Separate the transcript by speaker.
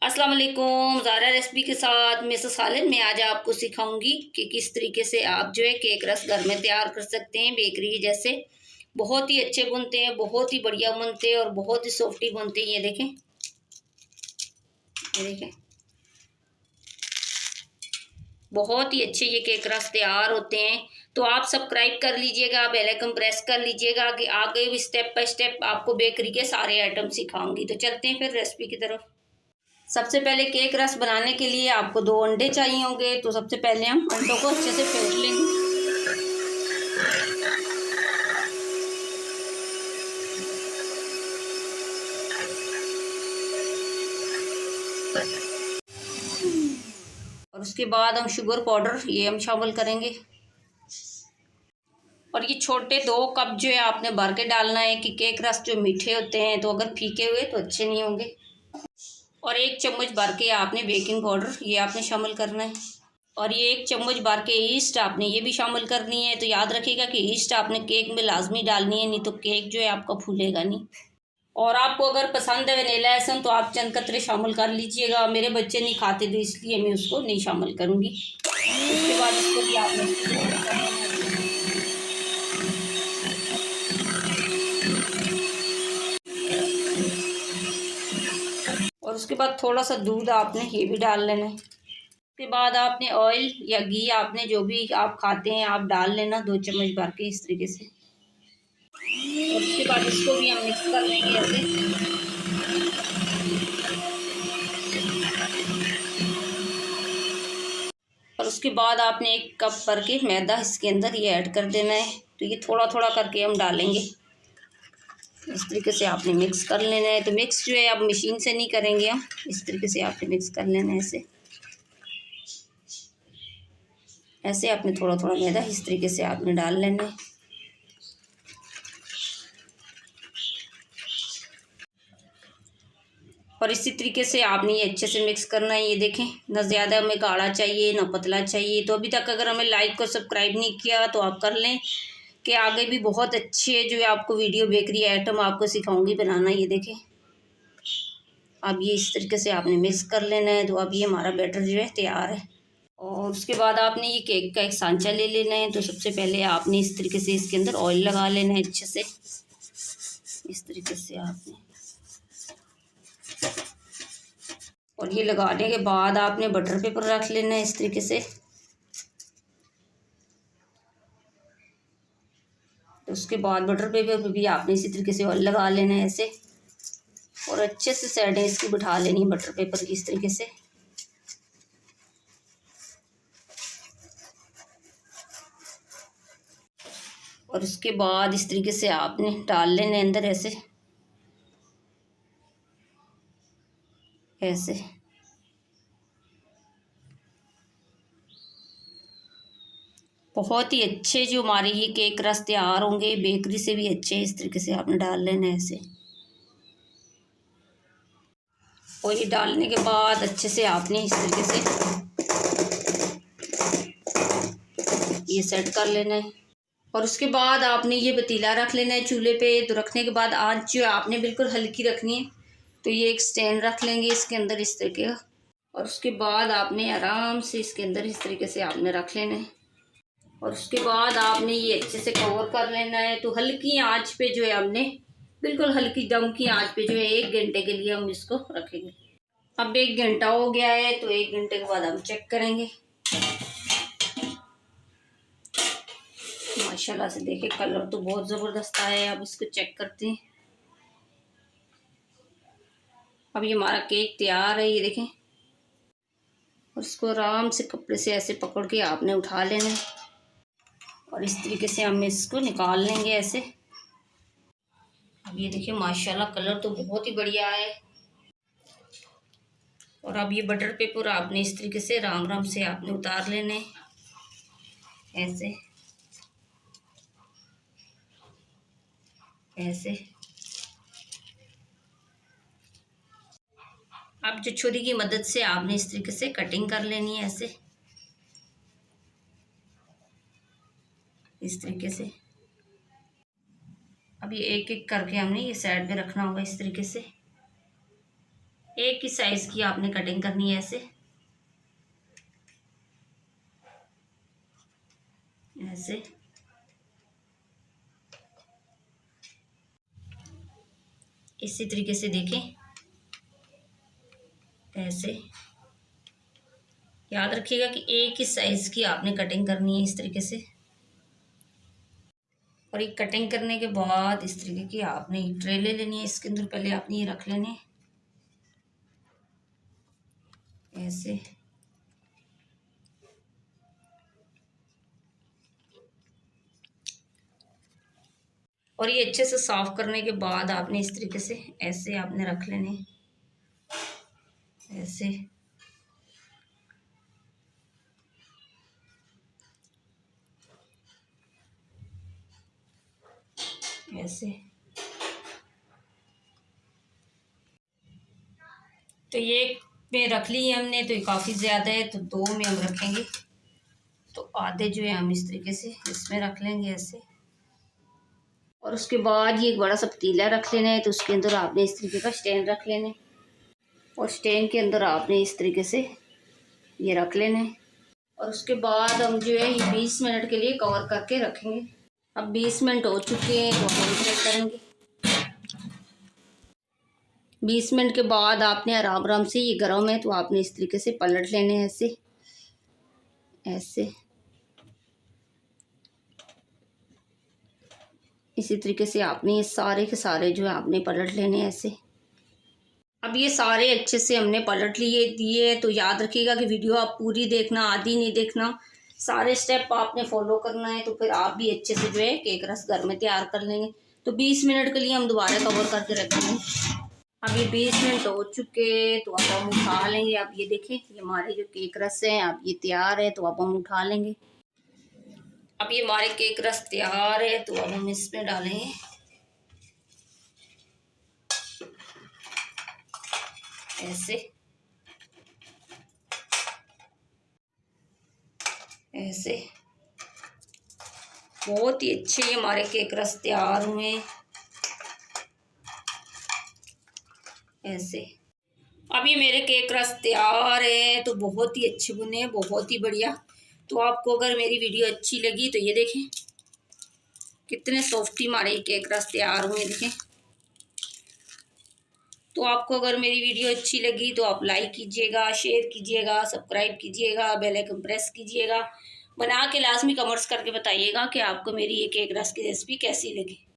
Speaker 1: अस्सलाम वालेकुम। ज़ारा रेसिपी के साथ मिसेस खालिद मैं आज आपको सिखाऊंगी कि किस तरीके से आप जो है केक रस घर में तैयार कर सकते हैं बेकरी जैसे। बहुत ही अच्छे बनते हैं, बहुत ही बढ़िया बनते हैं और बहुत ही सॉफ्टी बनते हैं। ये देखें, ये देखें, बहुत ही अच्छे ये केक रस तैयार होते हैं। तो आप सब्सक्राइब कर लीजिएगा, बेल आइकन प्रेस कर लीजिएगा कि आगे भी स्टेप बाय स्टेप आपको बेकरी के सारे आइटम सिखाऊंगी। तो चलते हैं फिर रेसिपी की तरफ। सबसे पहले केक रस बनाने के लिए आपको 2 अंडे चाहिए होंगे। तो सबसे पहले हम अंडों को अच्छे से फेंट लेंगे। और उसके बाद हम शुगर पाउडर ये हम शामिल करेंगे। और ये छोटे 2 कप जो है आपने भर के डालना है कि केक रस जो मीठे होते हैं तो अगर फीके हुए तो अच्छे नहीं होंगे। और 1 चम्मच भर के आपने बेकिंग पाउडर ये आपने शामिल करना है। और ये 1 चम्मच भर के ईस्ट आपने ये भी शामिल करनी है। तो याद रखिएगा कि ईस्ट आपने केक में लाजमी डालनी है, नहीं तो केक जो है आपका फूलेगा नहीं। और आपको अगर पसंद है वनीला एसेंस तो आप चंद कतरे शामिल कर लीजिएगा। मेरे बच्चे नहीं खाते तो इसलिए मैं उसको नहीं शामिल करूँगी। उसके बाद इसको भी आपने और उसके बाद थोड़ा सा दूध आपने ये भी डाल लेना है। उसके बाद आपने ऑयल या घी आपने जो भी आप खाते हैं आप डाल लेना 2 चम्मच भर के इस तरीके से। और उसके बाद इसको भी हम मिक्स कर लेंगे ऐसे। और उसके बाद आपने 1 कप भर के मैदा इसके अंदर ये ऐड कर देना है। तो ये थोड़ा थोड़ा करके हम डालेंगे। इस तरीके से आपने मिक्स कर लेना है। तो मिक्स जो है आप मशीन से नहीं करेंगे, हम इस तरीके से आपने मिक्स कर लेना है ऐसे। ऐसे आपने थोड़ा थोड़ा मैदा इस तरीके से आपने डाल लेना है। और इसी तरीके से आपने ये अच्छे से मिक्स करना है। ये देखें, ना ज़्यादा हमें गाढ़ा चाहिए ना पतला चाहिए। तो अभी तक अगर हमें लाइक और सब्सक्राइब नहीं किया तो आप कर लें कि आगे भी बहुत अच्छे जो है आपको वीडियो बेकरी आइटम आपको सिखाऊंगी बनाना। ये देखें, अब ये इस तरीके से आपने मिक्स कर लेना है। तो अब ये हमारा बैटर जो है तैयार है। और उसके बाद आपने ये केक का एक सांचा ले लेना है। तो सबसे पहले आपने इस तरीके से इसके अंदर ऑयल लगा लेना है अच्छे से। इस तरीके से आपने, और ये लगाने के बाद आपने बटर पेपर रख लेना है इस तरीके से। तो उसके बाद बटर पेपर पे भी आपने इसी तरीके से ऑयल लगा लेना है ऐसे। और अच्छे से साइडें इसकी बिठा लेनी है बटर पेपर की इस तरीके से। और उसके बाद इस तरीके से आपने डाल लेना है अंदर ऐसे ऐसे। बहुत ही अच्छे जो हमारे ये केक रस तैयार होंगे बेकरी से भी अच्छे। इस तरीके से आपने डाल लेना है ऐसे। और ये डालने के बाद अच्छे से आपने इस तरीके से ये सेट कर लेना है। और उसके बाद आपने ये पतीला रख लेना है चूल्हे पे। तो रखने के बाद आंच जो है आपने बिल्कुल हल्की रखनी है। तो ये एक स्टैंड रख लेंगे इसके अंदर इस तरीके का। और उसके बाद आपने आराम से इसके अंदर इस तरीके से आपने रख लेना है। और उसके बाद आपने ये अच्छे से कवर कर लेना है। तो हल्की आंच पे जो है हमने बिल्कुल हल्की दम की आंच पे जो है 1 घंटे के लिए हम इसको रखेंगे। अब 1 घंटा हो गया है। तो 1 घंटे के बाद हम चेक करेंगे। माशाल्लाह से देखिए कलर तो बहुत ज़बरदस्त आया है। अब इसको चेक करते हैं। अब ये हमारा केक तैयार है, ये देखें। और इसको आराम से कपड़े से ऐसे पकड़ के आपने उठा लेना है। और इस तरीके से हम इसको निकाल लेंगे ऐसे। अब ये देखिए माशाल्लाह कलर तो बहुत ही बढ़िया है। और अब ये बटर पेपर आपने इस तरीके से राम राम से आपने उतार लेने ऐसे ऐसे। अब जो छुरी की मदद से आपने इस तरीके से कटिंग कर लेनी है ऐसे, इस तरीके से। अब ये एक एक करके हमने ये साइड पे रखना होगा इस तरीके से। एक ही साइज की आपने कटिंग करनी है ऐसे ऐसे। इसी तरीके से देखें ऐसे। याद रखिएगा कि एक ही साइज की आपने कटिंग करनी है इस तरीके से। और ये कटिंग करने के बाद इस तरीके की आपने ट्रे ले लेनी है, इसके अंदर पहले आपने ये रख लेने ऐसे। और ये अच्छे से साफ करने के बाद आपने इस तरीके से ऐसे आपने रख लेने ऐसे ऐसे। तो ये में रख ली है हमने, तो ये काफ़ी ज़्यादा है, तो दो में हम रखेंगे। तो आधे जो है हम इस तरीके से इसमें रख लेंगे ऐसे। और उसके बाद ये एक बड़ा सा पतीला रख लेना है, तो उसके अंदर आपने इस तरीके का स्टैंड रख लेना है। और स्टैंड के अंदर आपने इस तरीके से ये रख लेना है। और उसके बाद हम जो है ये 20 मिनट के लिए कवर करके रखेंगे। अब 20 मिनट हो चुके हैं, तो हम चेक करेंगे। 20 मिनट के बाद आपने आराम आराम से, ये गर्म है तो आपने इस तरीके से पलट लेने हैं ऐसे ऐसे। इसी तरीके से आपने ये सारे के सारे जो है आपने पलट लेने हैं ऐसे। अब ये सारे अच्छे से हमने पलट लिए दिए, तो याद रखिएगा कि वीडियो आप पूरी देखना, आधी नहीं देखना। सारे स्टेप आपने फॉलो करना है, तो फिर आप भी अच्छे से जो है केक रस घर में तैयार कर लेंगे। तो 20 मिनट के लिए हम दोबारा कवर करके रखेंगे। अब ये 20 मिनट हो चुके, तो अब हम उठा लेंगे। अब ये देखें, ये हमारे जो केक रस हैं अब ये तैयार है, तो अब हम उठा लेंगे। अब ये हमारे केक रस तैयार है, तो अब हम इसमें डालेंगे ऐसे ऐसे। बहुत ही अच्छे हमारे केक रस तैयार हुए ऐसे। अब ये मेरे केक रस तैयार है, तो बहुत ही अच्छे बने हैं, बहुत ही बढ़िया। तो आपको अगर मेरी वीडियो अच्छी लगी तो ये देखें कितने सॉफ्टी हमारे केक रस तैयार हुए, देखें। तो आपको अगर मेरी वीडियो अच्छी लगी तो आप लाइक कीजिएगा, शेयर कीजिएगा, सब्सक्राइब कीजिएगा, बेल आइकन प्रेस कीजिएगा। बना के लाजमी कमेंट्स करके बताइएगा कि आपको मेरी ये केक रस की रेसिपी कैसी लगी।